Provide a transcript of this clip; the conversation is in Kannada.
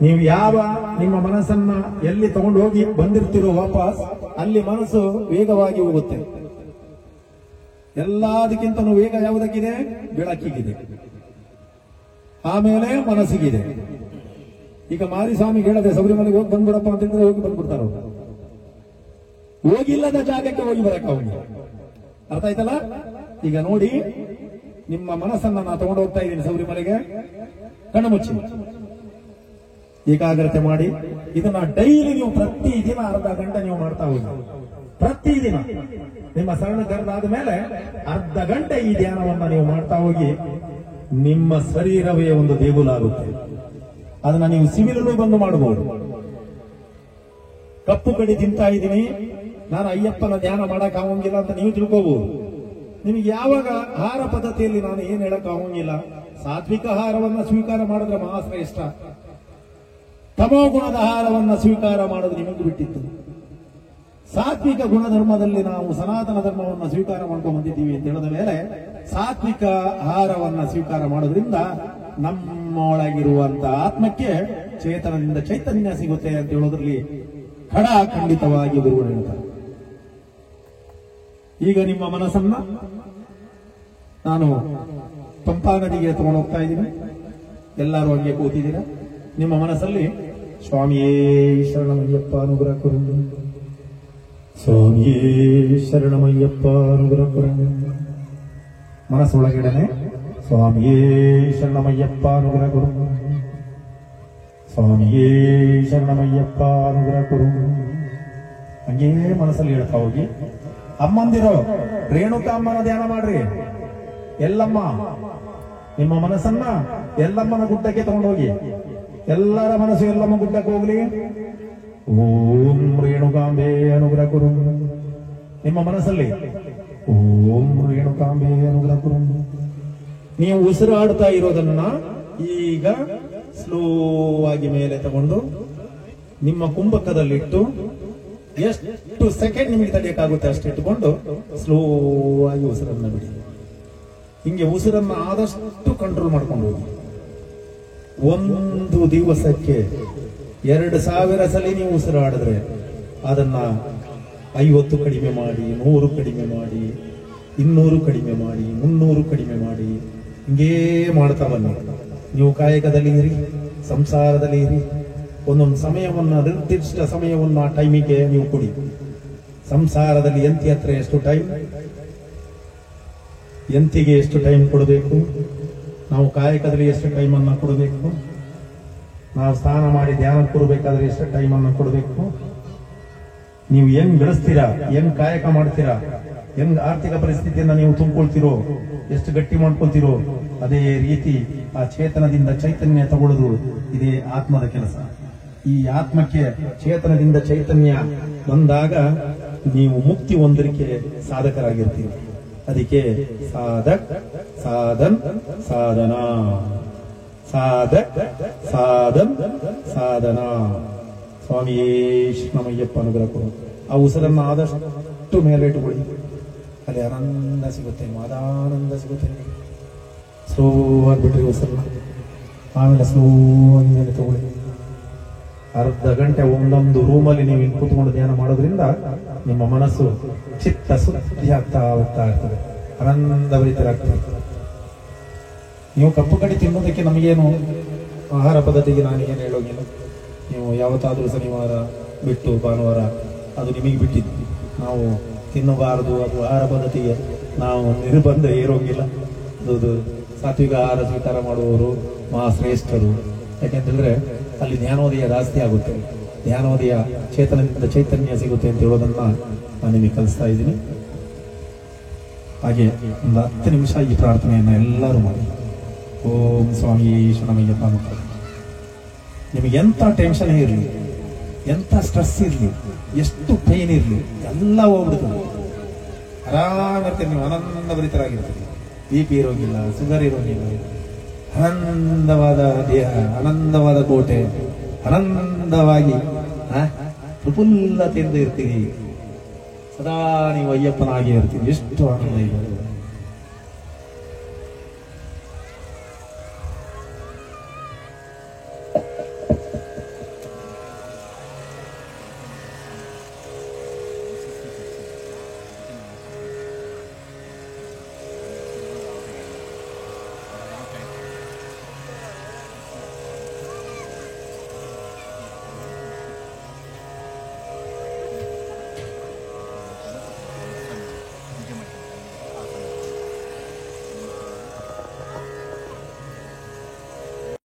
ನೀವು ಯಾವ ನಿಮ್ಮ ಮನಸ್ಸನ್ನ ಎಲ್ಲಿ ತಗೊಂಡು ಹೋಗಿ ಬಂದಿರ್ತಿರೋ ವಾಪಸ್ ಅಲ್ಲಿ ಮನಸ್ಸು ವೇಗವಾಗಿ ಹೋಗುತ್ತೆ. ಎಲ್ಲದಕ್ಕಿಂತನೂ ವೇಗ ಯಾವುದಕ್ಕಿದೆ? ಬೆಳಕಿಗಿದೆ, ಆಮೇಲೆ ಮನಸ್ಸಿಗಿದೆ. ಈಗ ಮಾರಿಸ್ವಾಮಿ ಹೇಳದೆ ಶಬರಿಮಲೆಗೆ ಹೋಗಿ ಬಂದ್ಬಿಡಪ್ಪ ಅಂತ ಹೇಳಿದ್ರೆ ಹೋಗಿ ಬಂದ್ಬಿಡ್ತಾರ. ಹೋಗಿಲ್ಲದ ಜಾಗಕ್ಕೆ ಹೋಗಿ ಬರಕ್ಕೆ ಅವನಿಗೆ ಅರ್ಥ ಆಯ್ತಲ್ಲ. ಈಗ ನೋಡಿ, ನಿಮ್ಮ ಮನಸ್ಸನ್ನ ನಾ ತಗೊಂಡು ಹೋಗ್ತಾ ಇದ್ದೀನಿ ಶಬರಿಮಲೆಗೆ. ಕಣ್ಣು ಮುಚ್ಚಿ ಏಕಾಗ್ರತೆ ಮಾಡಿ ಇದನ್ನ ಡೈಲಿ ನೀವು ಪ್ರತಿದಿನ ಅರ್ಧ ಗಂಟೆ ನೀವು ಮಾಡ್ತಾ ಹೋಗಿ. ಪ್ರತಿದಿನ ನಿಮ್ಮ ಸರಳ ಕರೆದಾದ ಮೇಲೆ ಅರ್ಧ ಗಂಟೆ ಈ ಧ್ಯಾನವನ್ನ ನೀವು ಮಾಡ್ತಾ ಹೋಗಿ. ನಿಮ್ಮ ಶರೀರವೇ ಒಂದು ದೇಗುಲಾಗುತ್ತೆ. ಅದನ್ನ ನೀವು ಸಿವಿಲಲ್ಲೂ ಬಂದು ಮಾಡಬಹುದು. ಕಪ್ಪು ಕಡಿ ತಿಂತಾ ಇದ್ದೀನಿ, ನಾನು ಅಯ್ಯಪ್ಪನ ಧ್ಯಾನ ಮಾಡಕ್ ಆಗೋಂಗಿಲ್ಲ ಅಂತ ನೀವು ತಿಳ್ಕೋಬಹುದು. ನಿಮಗೆ ಯಾವಾಗ ಆಹಾರ ಪದ್ಧತಿಯಲ್ಲಿ ನಾನು ಏನ್ ಹೇಳಕ್ ಆಗೋಂಗಿಲ್ಲ. ಸಾತ್ವಿಕ ಆಹಾರವನ್ನ ಸ್ವೀಕಾರ ಮಾಡಿದ್ರೆ ಮಾತ್ರ ಇಷ್ಟ. ತಮೋ ಗುಣದ ಆಹಾರವನ್ನ ಸ್ವೀಕಾರ ಮಾಡೋದು ನಿಮಗೆ ಬಿಟ್ಟಿತ್ತು. ಸಾತ್ವಿಕ ಗುಣಧರ್ಮದಲ್ಲಿ ನಾವು ಸನಾತನ ಧರ್ಮವನ್ನು ಸ್ವೀಕಾರ ಮಾಡ್ಕೊಂಡು ಬಂದಿದ್ದೀವಿ ಅಂತ ಹೇಳಿದ ಮೇಲೆ ಸಾತ್ವಿಕ ಆಹಾರವನ್ನ ಸ್ವೀಕಾರ ಮಾಡೋದ್ರಿಂದ ನಮ್ಮೊಳಗಿರುವಂತಹ ಆತ್ಮಕ್ಕೆ ಚೇತನದಿಂದ ಚೈತನ್ಯ ಸಿಗುತ್ತೆ ಅಂತ ಹೇಳೋದ್ರಲ್ಲಿ ಖಂಡಿತವಾಗಿ ಗುರುಗಳು ಹೇಳ್ತಾರೆ. ಈಗ ನಿಮ್ಮ ಮನಸ್ಸನ್ನ ನಾನು ಪಂಪಾ ನದಿಗೆ ತಗೊಂಡು ಹೋಗ್ತಾ ಇದ್ದೀನಿ. ಎಲ್ಲರೂ ಹಂಗೆ ಕೂತಿದ್ದೀರಾ. ನಿಮ್ಮ ಮನಸ್ಸಲ್ಲಿ ಸ್ವಾಮಿಯೇ ಶರಣಮಯ್ಯಪ್ಪ ಅನುಗ್ರಹ ಕೊರು, ಸ್ವಾಮಿಯೇ ಶರಣಮಯ್ಯಪ್ಪ ಅನುಗ್ರಹ ಕೊರು. ಮನಸ್ಸೊಳಗಿಡನೆ ಸ್ವಾಮಿಯೇ ಶರಣಮಯ್ಯಪ್ಪ ಅನುಗ್ರಹ ಕೊರು, ಸ್ವಾಮಿಯೇ ಶರಣಮಯ್ಯಪ್ಪ ಅನುಗ್ರಹ ಕೊರು. ಹಂಗೇ ಮನಸ್ಸಲ್ಲಿ ಹೇಳ್ತಾ ಹೋಗಿ. ಅಮ್ಮಂದಿರೋ ರೇಣುಕಾಮ್ಮನ ಧ್ಯಾನ ಮಾಡ್ರಿ. ಎಲ್ಲಮ್ಮ ನಿಮ್ಮ ಮನಸ್ಸನ್ನ ಎಲ್ಲಮ್ಮನ ಗುಡ್ಡಕ್ಕೆ ತಗೊಂಡೋಗಿ. ಎಲ್ಲರ ಮನಸ್ಸು ಎಲ್ಲಮ್ಮ ಗುಡ್ಡಕ್ಕೆ ಹೋಗ್ಲಿ. ಓಂ ರೇಣುಕಾಂಬೆ ಅನುಗ್ರಹ ಕೊರು. ನಿಮ್ಮ ಮನಸ್ಸಲ್ಲಿ ಓಂ ರೇಣುಕಾಂಬೆ ಅನುಗ್ರಹ ಕೊರು. ನೀವು ಉಸಿರಾಡ್ತಾ ಇರೋದನ್ನ ಈಗ ಸ್ಲೋ ಆಗಿ ಮೇಲೆ ತಗೊಂಡು ನಿಮ್ಮ ಕುಂಭಕದಲ್ಲಿಟ್ಟು ಎಷ್ಟು ಸೆಕೆಂಡ್ ನಿಮಗೆ ತಡೆಯಕ್ಕಾಗುತ್ತೆ ಅಷ್ಟು ಇಟ್ಟುಕೊಂಡು ಸ್ಲೋ ಆಗಿ ಉಸಿರನ್ನ ಬಿಡಿ. ಹಿಂಗೆ ಉಸಿರನ್ನ ಆದಷ್ಟು ಕಂಟ್ರೋಲ್ ಮಾಡ್ಕೊಂಡು ಹೋಗಿ. ಒಂದು ದಿವಸಕ್ಕೆ 2000 ಸಲ ನೀವು ಉಸಿರಾಡಿದ್ರೆ ಅದನ್ನ 50 ಕಡಿಮೆ ಮಾಡಿ, 100 ಕಡಿಮೆ ಮಾಡಿ, 200 ಕಡಿಮೆ ಮಾಡಿ, 300 ಕಡಿಮೆ ಮಾಡಿ, ಹಿಂಗೇ ಮಾಡ್ತಾ ಬನ್ನಿ. ನೀವು ಕಾಯಕದಲ್ಲಿ ಇರಿ, ಸಂಸಾರದಲ್ಲಿ ಇರಿ. ಒಂದೊಂದು ಸಮಯವನ್ನ, ನಿರ್ದಿಷ್ಟ ಸಮಯವನ್ನ ಟೈಮಿಗೆ ನೀವು ಕೊಡಿ. ಸಂಸಾರದಲ್ಲಿ ಎಂತಿ ಹತ್ರ ಎಷ್ಟು ಟೈಮ್, ಎಂತಿಗೆ ಎಷ್ಟು ಟೈಮ್ ಕೊಡಬೇಕು, ನಾವು ಕಾಯಕದಲ್ಲಿ ಎಷ್ಟು ಟೈಮ್ ಅನ್ನ ಕೊಡಬೇಕು, ನಾವು ಸ್ನಾನ ಮಾಡಿ ಧ್ಯಾನ ಕೊಡಬೇಕಾದ್ರೆ ಎಷ್ಟು ಟೈಮ್ ಅನ್ನ ಕೊಡಬೇಕು, ನೀವು ಹೆಂಗ್ ಬೆಳೆಸ್ತೀರಾ, ಹೆಂಗ್ ಕಾಯಕ ಮಾಡ್ತೀರಾ, ಹೆಂಗ್ ಆರ್ಥಿಕ ಪರಿಸ್ಥಿತಿಯನ್ನ ನೀವು ತುಂಬಿಕೊಳ್ತೀರೋ, ಎಷ್ಟು ಗಟ್ಟಿ ಮಾಡ್ಕೊಳ್ತೀರೋ, ಅದೇ ರೀತಿ ಆ ಚೇತನದಿಂದ ಚೈತನ್ಯ ತಗೊಳ್ಳೋದು ಇದೇ ಆತ್ಮದ ಕೆಲಸ. ಈ ಆತ್ಮಕ್ಕೆ ಚೇತನದಿಂದ ಚೈತನ್ಯ ಬಂದಾಗ ನೀವು ಮುಕ್ತಿ ಹೊಂದಲಿಕ್ಕೆ ಸಾಧಕರಾಗಿರ್ತೀರಿ. ಅದಕ್ಕೆ ಸಾಧಕ್, ಸಾಧನ್, ಸಾಧನಾ, ಸಾಧಕ್, ಸಾಧನ್, ಸಾಧನಾ. ಸ್ವಾಮಿಯೇ ಶರಣಮಯ್ಯಪ್ಪ ಅನುಗ್ರಹ ಕೊಡು. ಆ ಉಸಿರನ್ನು ಆದಷ್ಟು ಮೇಲೆ ಇಟ್ಟುಕೊಳ್ಳಿ. ಅಲ್ಲಿ ಆನಂದ ಸಿಗುತ್ತೆ, ಮಾದಾನಂದ ಸಿಗುತ್ತೆ. ಸ್ಲೋ ಆಗಿಬಿಟ್ರಿ ಉಸಿರನ್ನ. ಆಮೇಲೆ ಸ್ಲೋ ಆಗಿ ಮೇಲೆ ತಗೊಳ್ಳಿ. ಅರ್ಧ ಗಂಟೆ ಒಂದೊಂದು ರೂಮಲ್ಲಿ ನೀವು ಇಲ್ಲಿ ಕೂತ್ಕೊಂಡು ಧ್ಯಾನ ಮಾಡೋದ್ರಿಂದ ನಿಮ್ಮ ಮನಸ್ಸು ಚಿತ್ತ ಶುದ್ಧಿ ಆಗ್ತಾ ಹೋಗ್ತಾ ಇರ್ತದೆ, ಆನಂದಭರಿತರಾಗ್ತದೆ. ನೀವು ಕಪ್ಪು ಕಡಿ ತಿನ್ನೋದಕ್ಕೆ ನಮಗೇನು ಆಹಾರ ಪದ್ಧತಿಗೆ ನಾನು ಏನು ಹೇಳೋಗಿಲ್ಲ. ನೀವು ಯಾವತ್ತಾದ್ರೂ ಶನಿವಾರ ಬಿಟ್ಟು ಭಾನುವಾರ ಅದು ನಿಮಗೆ ಬಿಟ್ಟಿದ್ದು. ನಾವು ತಿನ್ನಬಾರದು, ಅದು ಆಹಾರ ಪದ್ಧತಿಗೆ ನಾವು ನಿರ್ಬಂಧ ಏರೋಗಿಲ್ಲ. ಅದು ಸಾತ್ವಿಕ ಆಹಾರ ಸ್ವೀಕಾರ ಮಾಡುವವರು ಮಹಾಶ್ರೇಷ್ಠರು. ಯಾಕೆಂತಂದ್ರೆ ಅಲ್ಲಿ ಜ್ಞಾನೋದಯ ಜಾಸ್ತಿ ಆಗುತ್ತೆ, ಜ್ಞಾನೋದಯ ಚೇತನದಿಂದ ಚೈತನ್ಯ ಸಿಗುತ್ತೆ ಅಂತ ಹೇಳೋದನ್ನ ನಾನು ನಿಮಗೆ ಕಲಿಸ್ತಾ ಇದ್ದೀನಿ. ಹಾಗೆ ಒಂದು 10 ನಿಮಿಷ ಈ ಪ್ರಾರ್ಥನೆಯನ್ನ ಎಲ್ಲರೂ ಮಾಡಿ. ಓಂ ಸ್ವಾಮಿ ಶರಣಮಯ್ಯಪ್ಪ ಅಂತ. ನಿಮಗೆ ಎಂಥ ಟೆನ್ಷನ್ ಇರಲಿ, ಎಂಥ ಸ್ಟ್ರೆಸ್ ಇರಲಿ, ಎಷ್ಟು ಪೇನ್ ಇರಲಿ, ಎಲ್ಲ ಹೋಗ್ಬಿಡ್ತದೆ. ಆರಾಮಿರ್ತೀರಿ, ನೀವು ಆನಂದಭರಿತರಾಗಿರ್ತೀರಿ. BP ಇರೋಗಿಲ್ಲ, ಶುಗರ್ ಇರೋಗಿಲ್ಲ, ಆನಂದವಾದ ದೇಹ, ಆನಂದವಾದ ಕೋಟೆ, ಆನಂದವಾಗಿ ಪ್ರಫುಲ್ಲತೆಯಿಂದ ಇರ್ತೀರಿ. ಸದಾ ನೀವು ಅಯ್ಯಪ್ಪನಾಗಿ ಇರ್ತೀರಿ. ಎಷ್ಟು ಆನಂದ ಇದೆ.